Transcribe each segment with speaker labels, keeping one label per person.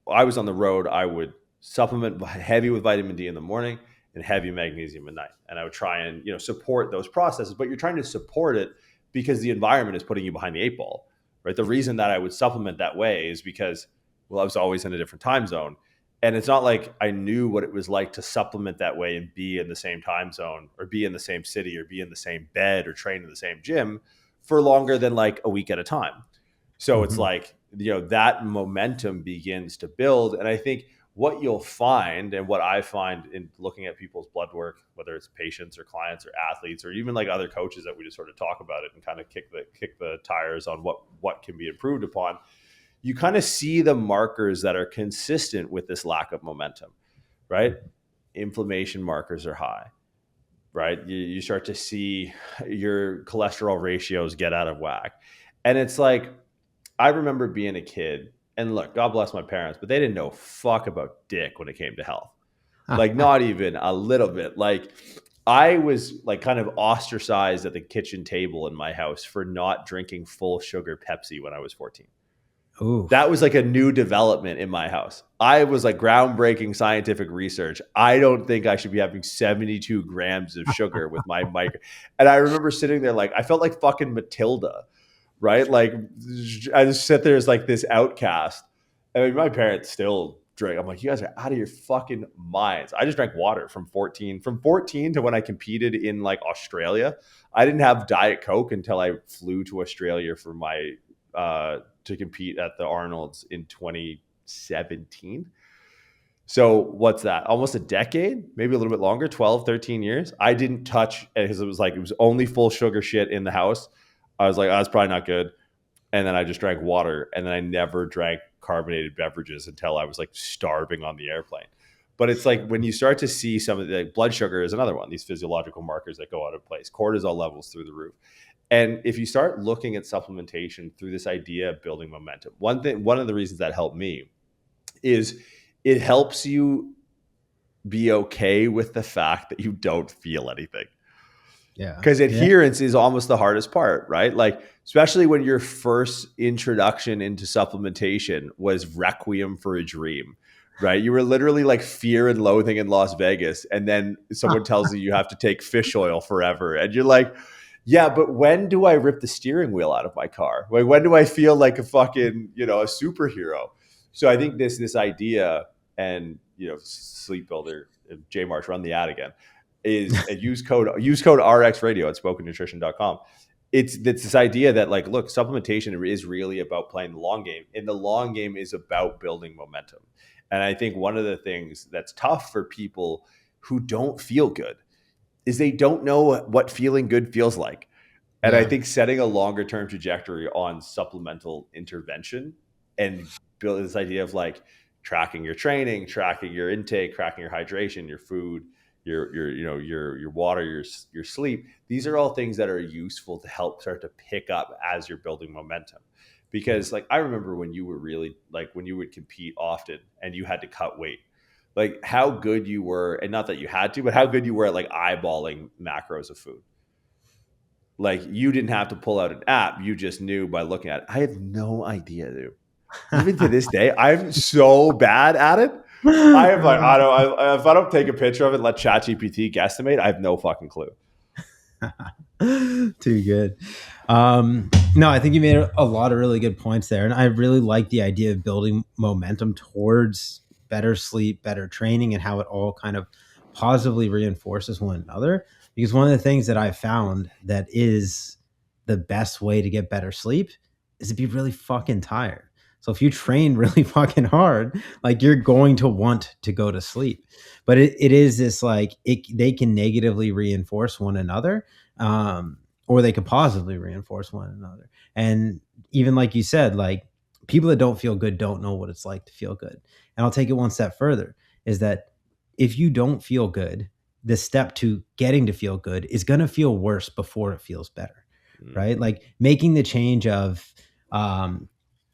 Speaker 1: I was on the road, I would supplement heavy with vitamin D in the morning and heavy magnesium at night. And I would try and, support those processes, but you're trying to support it because the environment is putting you behind the 8 ball, right? The reason that I would supplement that way is because, well, I was always in a different time zone. And it's not like I knew what it was like to supplement that way and be in the same time zone or be in the same city or be in the same bed or train in the same gym for longer than like a week at a time. So it's like, that momentum begins to build. And I think what you'll find and what I find in looking at people's blood work, whether it's patients or clients or athletes or even like other coaches that we just sort of talk about it and kind of kick the tires on what can be improved upon, you kind of see the markers that are consistent with this lack of momentum, right? Inflammation markers are high, right? You start to see your cholesterol ratios get out of whack. And it's like, I remember being a kid, and look, God bless my parents, but they didn't know fuck about dick when it came to health. Like not even a little bit. Like I was like kind of ostracized at the kitchen table in my house for not drinking full sugar Pepsi when I was 14. Ooh. That was like a new development in my house. I was like groundbreaking scientific research. I don't think I should be having 72 grams of sugar with my mic. And I remember sitting there like, I felt like fucking Matilda, right? Like I just sit there as like this outcast. I mean, my parents still drink. I'm like, you guys are out of your fucking minds. I just drank water from 14 to when I competed in like Australia. I didn't have Diet Coke until I flew to Australia for my, to compete at the Arnold's in 2017. So what's that? Almost a decade, maybe a little bit longer, 12, 13 years. I didn't touch because it was only full sugar shit in the house. I was like, oh, that's probably not good. And then I just drank water, and then I never drank carbonated beverages until I was like starving on the airplane. But it's like when you start to see some of the blood sugar is another one, these physiological markers that go out of place, cortisol levels through the roof. And if you start looking at supplementation through this idea of building momentum, one of the reasons that helped me is it helps you be okay with the fact that you don't feel anything. Yeah. Because adherence is almost the hardest part, right? Like, especially when your first introduction into supplementation was Requiem for a Dream, right? You were literally like Fear and Loathing in Las Vegas. And then someone tells you have to take fish oil forever. And you're like, yeah, but when do I rip the steering wheel out of my car? Like, when do I feel like a fucking, a superhero? So I think this idea, and, Sleep Builder, J Marsh, run the ad again, is a use code RX radio at spokennutrition.com. It's this idea that like, look, supplementation is really about playing the long game, and the long game is about building momentum. And I think one of the things that's tough for people who don't feel good is they don't know what feeling good feels like. And I think setting a longer term trajectory on supplemental intervention and build this idea of like tracking your training, tracking your intake, tracking your hydration, your food, your water, your sleep. These are all things that are useful to help start to pick up as you're building momentum. Because like, I remember when you were really like, when you would compete often and you had to cut weight, like how good you were, and not that you had to, but how good you were at like eyeballing macros of food. Like you didn't have to pull out an app. You just knew by looking at it. I have no idea, dude. Even to this day, I'm so bad at it. I am like, if I don't take a picture of it and let ChatGPT guesstimate, I have no fucking clue.
Speaker 2: Too good. No, I think you made a lot of really good points there. And I really like the idea of building momentum towards better sleep, better training, and how it all kind of positively reinforces one another. Because one of the things that I found that is the best way to get better sleep is to be really fucking tired. So if you train really fucking hard, like you're going to want to go to sleep. But it is this like, they can negatively reinforce one another, or they could positively reinforce one another. And even like you said, like people that don't feel good don't know what it's like to feel good. And I'll take it one step further, is that if you don't feel good, the step to getting to feel good is going to feel worse before it feels better, right? Like making the change of,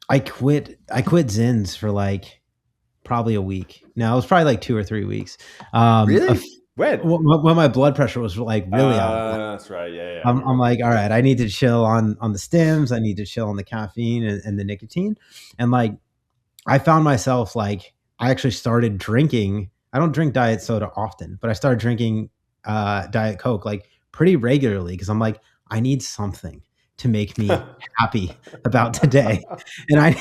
Speaker 2: I quit Zins for like probably a week. No, it was probably like 2 or 3 weeks.
Speaker 1: Really?
Speaker 2: When my blood pressure was like really out.
Speaker 1: That's right. Yeah.
Speaker 2: I'm like, all right, I need to chill on the stims. I need to chill on the caffeine and the nicotine. And like, I found myself like, I actually started drinking. I don't drink diet soda often, but I started drinking Diet Coke like pretty regularly because I'm like, I need something to make me happy about today. And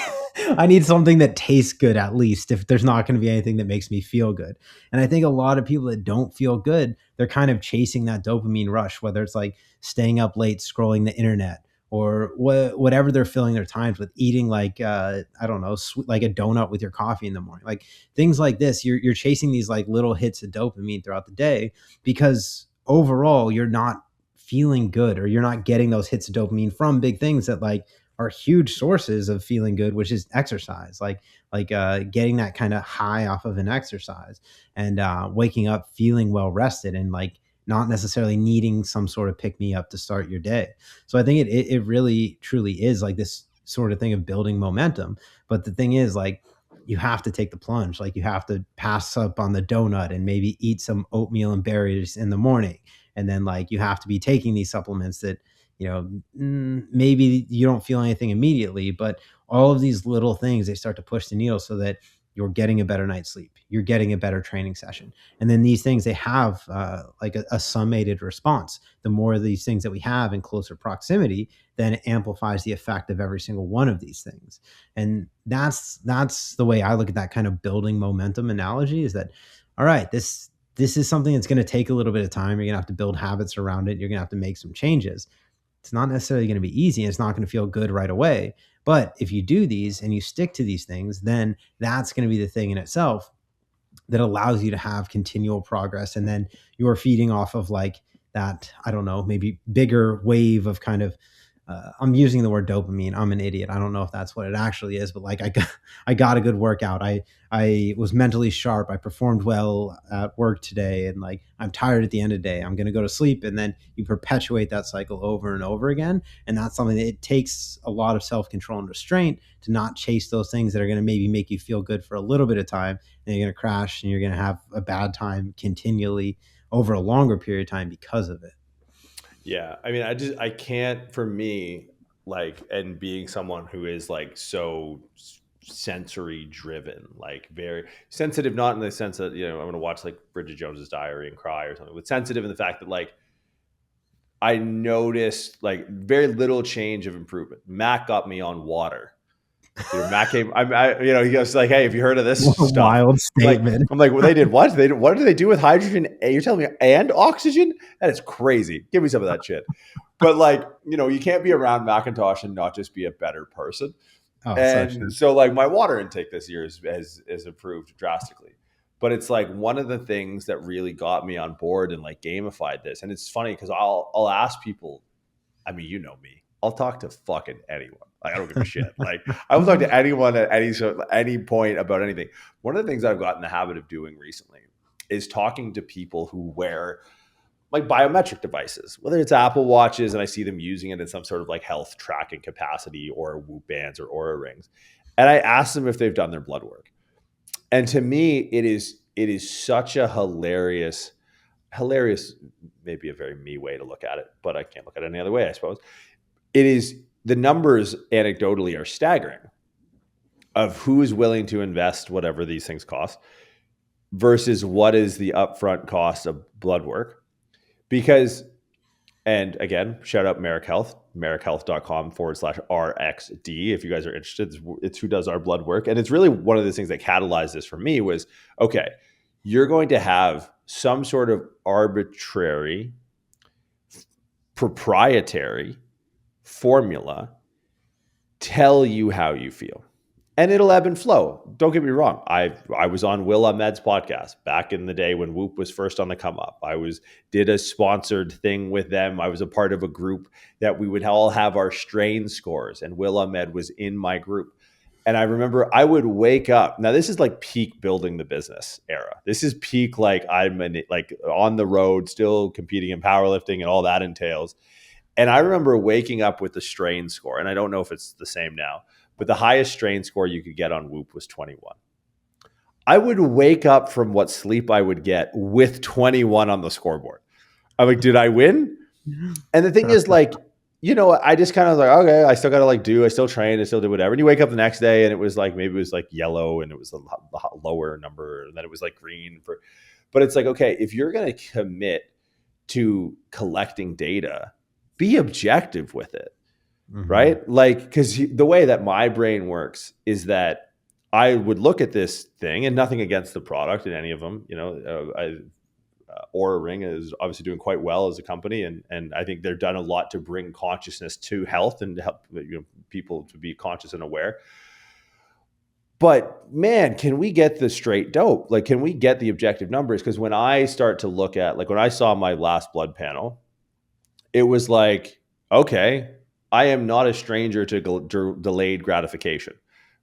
Speaker 2: I need something that tastes good, at least, if there's not going to be anything that makes me feel good. And I think a lot of people that don't feel good, they're kind of chasing that dopamine rush, whether it's like staying up late scrolling the internet, or whatever they're filling their times with, eating like I don't know, like a donut with your coffee in the morning, like things like this. You're chasing these like little hits of dopamine throughout the day because overall you're not feeling good, or you're not getting those hits of dopamine from big things that like are huge sources of feeling good, which is exercise, like getting that kind of high off of an exercise, and waking up feeling well rested, and like not necessarily needing some sort of pick me up to start your day. So I think it really truly is like this sort of thing of building momentum. But the thing is, like, you have to take the plunge. Like, you have to pass up on the donut and maybe eat some oatmeal and berries in the morning. And then like you have to be taking these supplements that, maybe you don't feel anything immediately, but all of these little things, they start to push the needle so that you're getting a better night's sleep, you're getting a better training session. And then these things, they have like a summated response. The more of these things that we have in closer proximity, then it amplifies the effect of every single one of these things. And that's the way I look at that kind of building momentum analogy, is that, all right, this is something that's going to take a little bit of time. You're going to have to build habits around it. You're going to have to make some changes. It's not necessarily going to be easy. It's not going to feel good right away. But if you do these and you stick to these things, then that's going to be the thing in itself that allows you to have continual progress. And then you're feeding off of like that, I don't know, maybe bigger wave of kind of, I'm using the word dopamine. I'm an idiot. I don't know if that's what it actually is, but like I got a good workout. I was mentally sharp. I performed well at work today, and like I'm tired at the end of the day. I'm going to go to sleep, and then you perpetuate that cycle over and over again. And that's something that it takes a lot of self-control and restraint to not chase those things that are going to maybe make you feel good for a little bit of time, and you're going to crash and you're going to have a bad time continually over a longer period of time because of it.
Speaker 1: Yeah. I mean, I can't, for me, like, and being someone who is like so sensory driven, like very sensitive, not in the sense that, I'm going to watch like Bridget Jones's Diary and cry or something, but sensitive in the fact that like I noticed like very little change of improvement. Matt got me on water. Matt came. He goes like, "Hey, have you heard of this
Speaker 2: What a
Speaker 1: stuff?"
Speaker 2: wild
Speaker 1: Like,
Speaker 2: statement.
Speaker 1: I'm like, "Well, they did what? What do they do with hydrogen? You're telling me and oxygen? That is crazy. Give me some of that shit." But like, you can't be around Macintosh and not just be a better person.
Speaker 2: Oh, such
Speaker 1: And so, like, my water intake this year has improved drastically. But it's like one of the things that really got me on board and like gamified this. And it's funny because I'll ask people. I mean, you know me. I'll talk to fucking anyone. Like, I don't give a shit. Like, I will talk to anyone at any point about anything. One of the things I've gotten in the habit of doing recently is talking to people who wear like biometric devices, whether it's Apple Watches and I see them using it in some sort of like health tracking capacity, or Whoop bands or Aura rings. And I ask them if they've done their blood work. And to me, it is such a hilarious, maybe a very me way to look at it, but I can't look at it any other way, I suppose. It is, the numbers anecdotally are staggering of who is willing to invest whatever these things cost versus what is the upfront cost of blood work. Because, and again, shout out Marek Health, marekhealth.com/RX'D. If you guys are interested, it's who does our blood work. And it's really one of the things that catalyzed this for me was, okay, you're going to have some sort of arbitrary, proprietary formula tell you how you feel. And it'll ebb and flow. Don't get me wrong. I was on Will Ahmed's podcast back in the day when Whoop was first on the come up. Did a sponsored thing with them. I was a part of a group that we would all have our strain scores, and Will Ahmed was in my group. And I remember I would wake up. Now this is like peak building the business era. This is peak like like on the road, still competing in powerlifting and all that entails. And I remember waking up with the strain score, and I don't know if it's the same now, but the highest strain score you could get on Whoop was 21. I would wake up from what sleep I would get with 21 on the scoreboard. I'm like, did I win? And the thing is, like, I just kind of like, okay, I still got to I still train, I still do whatever. And you wake up the next day and it was like, maybe it was like yellow and it was a lower number. And then it was like green but it's like, okay, if you're going to commit to collecting data, be objective with it,
Speaker 2: Mm-hmm.
Speaker 1: right? Like, because the way that my brain works is that I would look at this thing, and nothing against the product in any of them. Aura Ring is obviously doing quite well as a company, and I think they've done a lot to bring consciousness to health and to help people to be conscious and aware. But man, can we get the straight dope? Like, can we get the objective numbers? Because when I start to look at, like, when I saw my last blood panel, it was like, okay, I am not a stranger to delayed gratification,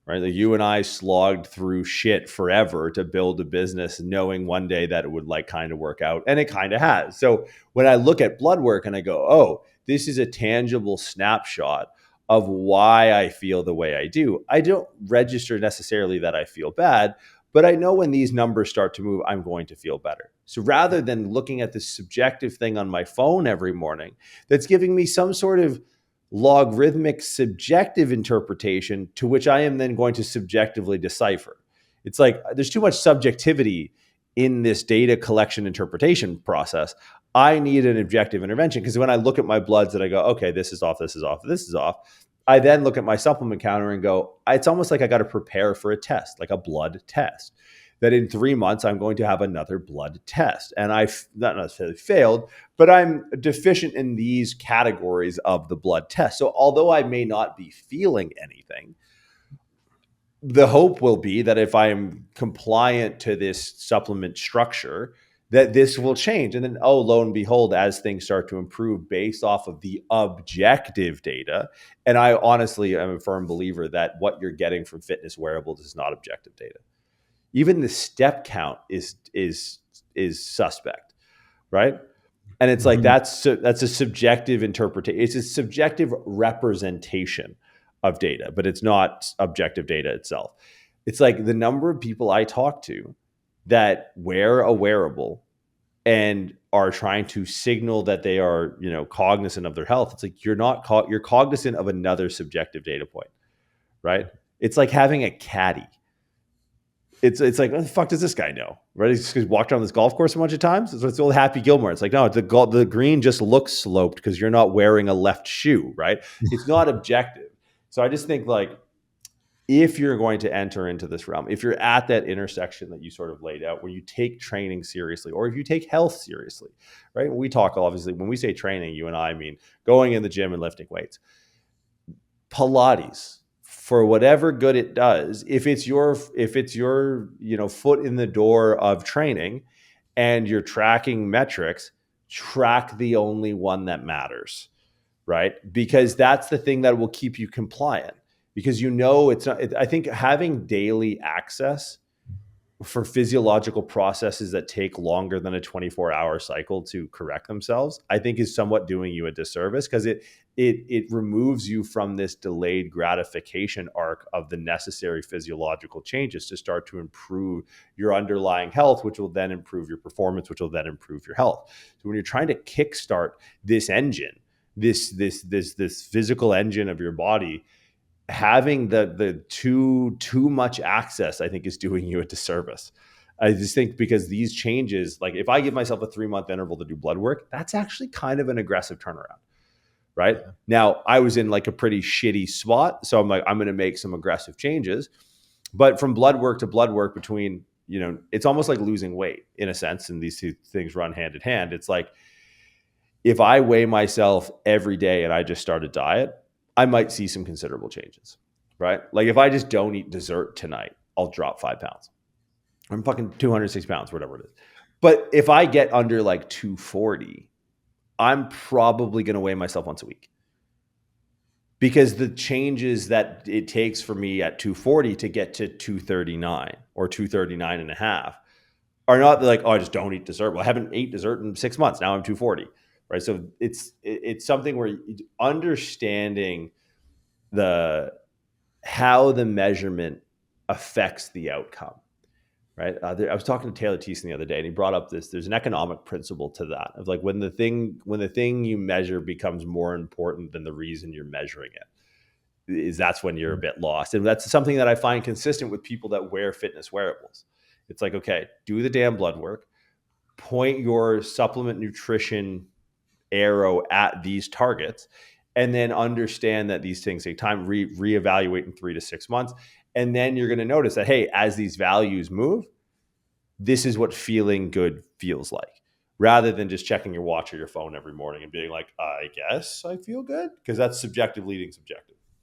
Speaker 1: right? Like, you and I slogged through shit forever to build a business, knowing one day that it would like kind of work out, and it kind of has. So when I look at blood work and I go, oh, this is a tangible snapshot of why I feel the way I do. I don't register necessarily that I feel bad, but I know when these numbers start to move, I'm going to feel better. So rather than looking at this subjective thing on my phone every morning that's giving me some sort of logarithmic subjective interpretation to which I am then going to subjectively decipher. It's like there's too much subjectivity in this data collection interpretation process. I need an objective intervention, because when I look at my bloods and I go, okay, this is off, this is off, this is off, I then look at my supplement counter and go, it's almost like I got to prepare for a test, like a blood test. That in 3 months, I'm going to have another blood test. And I've not necessarily failed, but I'm deficient in these categories of the blood test. So although I may not be feeling anything, the hope will be that if I am compliant to this supplement structure, that this will change. And then, oh, lo and behold, as things start to improve based off of the objective data. And I honestly am a firm believer that what you're getting from fitness wearables is not objective data. Even the step count is suspect, right? And it's like
Speaker 2: Mm-hmm.
Speaker 1: that's a subjective interpretation. It's a subjective representation of data, but it's not objective data itself. It's like the number of people I talk to that wear a wearable and are trying to signal that they are, cognizant of their health. It's like you're cognizant of another subjective data point, right? It's like having a caddy. It's like, what the fuck does this guy know? Right? He's walked around this golf course a bunch of times. It's the old Happy Gilmore. It's like, no, the green just looks sloped because you're not wearing a left shoe, right? It's not objective. So I just think, like, if you're going to enter into this realm, if you're at that intersection that you sort of laid out, where you take training seriously, or if you take health seriously, right? We talk, obviously, when we say training, you and I mean going in the gym and lifting weights. Pilates, for whatever good it does, if it's your foot in the door of training and you're tracking metrics, track the only one that matters, right? Because that's the thing that will keep you compliant, because it's not, I think having daily access for physiological processes that take longer than a 24-hour cycle to correct themselves, I think is somewhat doing you a disservice, because it removes you from this delayed gratification arc of the necessary physiological changes to start to improve your underlying health, which will then improve your performance, which will then improve your health. So when you're trying to kickstart this engine, this physical engine of your body, having the too much access, I think, is doing you a disservice. I just think, because these changes, like if I give myself a 3-month interval to do blood work, that's actually kind of an aggressive turnaround, right?
Speaker 2: Yeah.
Speaker 1: Now, I was in like a pretty shitty spot, so I'm like, I'm going to make some aggressive changes. But from blood work to blood work, between, it's almost like losing weight in a sense, and these two things run hand in hand. It's like, if I weigh myself every day and I just start a diet, I might see some considerable changes, right? Like if I just don't eat dessert tonight, I'll drop 5 pounds. I'm fucking 206 pounds, whatever it is. But if I get under like 240, I'm probably going to weigh myself once a week, because the changes that it takes for me at 240 to get to 239 or 239 and a half are not like, oh, I just don't eat dessert. Well, I haven't ate dessert in 6 months. Now I'm 240, right? So it's something where understanding how the measurement affects the outcome, right? I was talking to Taylor Thiessen the other day, and he brought up this. There's an economic principle to that of like when the thing you measure becomes more important than the reason you're measuring it, is that's when you're a bit lost. And that's something that I find consistent with people that wear fitness wearables. It's like, okay, do the damn blood work, point your supplement nutrition arrow at these targets, and then understand that these things take time, reevaluate in 3 to 6 months. And then you're going to notice that, hey, as these values move, this is what feeling good feels like, rather than just checking your watch or your phone every morning and being like, I guess I feel good, because that's subjective leading subjective.